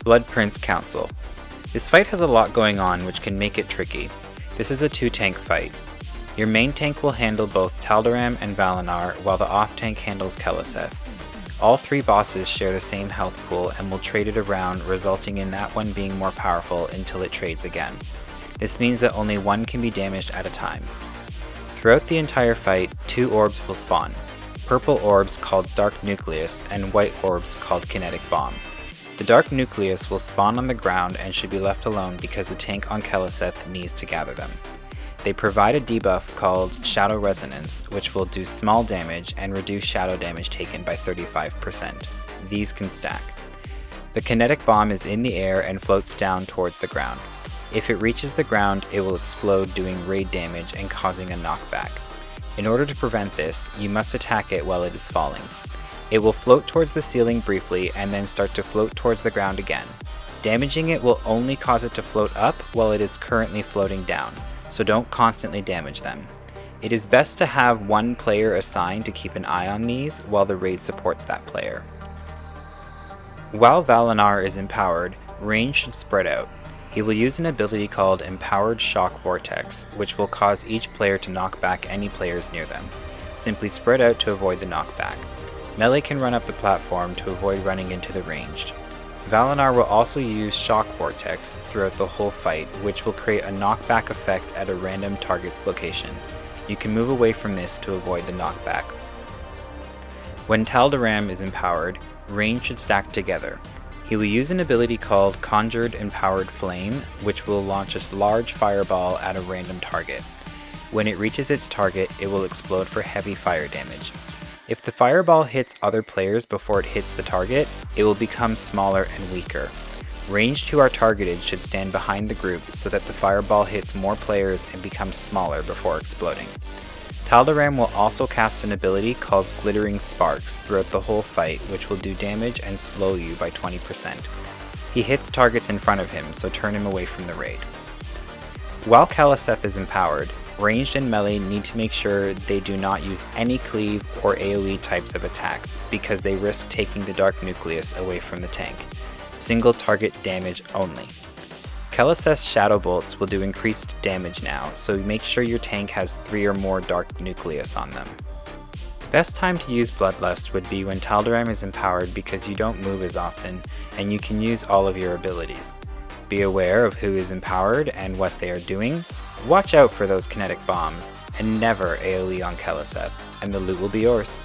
Blood Prince Council. This fight has a lot going on which can make it tricky. This is a 2-tank fight. Your main tank will handle both Taldaram and Valanar, while the off-tank handles Keleseth. All 3 bosses share the same health pool and will trade it around, resulting in that one being more powerful until it trades again. This means that only one can be damaged at a time. Throughout the entire fight, 2 orbs will spawn. Purple orbs called Dark Nucleus and white orbs called Kinetic Bomb. The Dark Nucleus will spawn on the ground and should be left alone because the tank on Keleseth needs to gather them. They provide a debuff called Shadow Resonance, which will do small damage and reduce shadow damage taken by 35%. These can stack. The Kinetic Bomb is in the air and floats down towards the ground. If it reaches the ground, it will explode, doing raid damage and causing a knockback. In order to prevent this, you must attack it while it is falling. It will float towards the ceiling briefly and then start to float towards the ground again. Damaging it will only cause it to float up while it is currently floating down, so don't constantly damage them. It is best to have one player assigned to keep an eye on these while the raid supports that player. While Valanar is empowered, range should spread out. He will use an ability called Empowered Shock Vortex, which will cause each player to knock back any players near them. Simply spread out to avoid the knockback. Melee can run up the platform to avoid running into the ranged. Valanar will also use Shock Vortex throughout the whole fight, which will create a knockback effect at a random target's location. You can move away from this to avoid the knockback. When Taldaram is empowered, range should stack together. He will use an ability called Conjured Empowered Flame, which will launch a large fireball at a random target. When it reaches its target, it will explode for heavy fire damage. If the fireball hits other players before it hits the target, it will become smaller and weaker. Ranged who are targeted should stand behind the group so that the fireball hits more players and becomes smaller before exploding. Taldaram will also cast an ability called Glittering Sparks throughout the whole fight, which will do damage and slow you by 20%. He hits targets in front of him, so turn him away from the raid. While Keleseth is empowered, ranged and melee need to make sure they do not use any cleave or AoE types of attacks because they risk taking the Dark Nucleus away from the tank. Single target damage only. Keleseth's Shadow Bolts will do increased damage now, so make sure your tank has 3 or more Dark Nucleus on them. Best time to use Bloodlust would be when Taldaram is empowered because you don't move as often and you can use all of your abilities. Be aware of who is empowered and what they are doing. Watch out for those kinetic bombs, and never AoE on Keleseth, and the loot will be yours.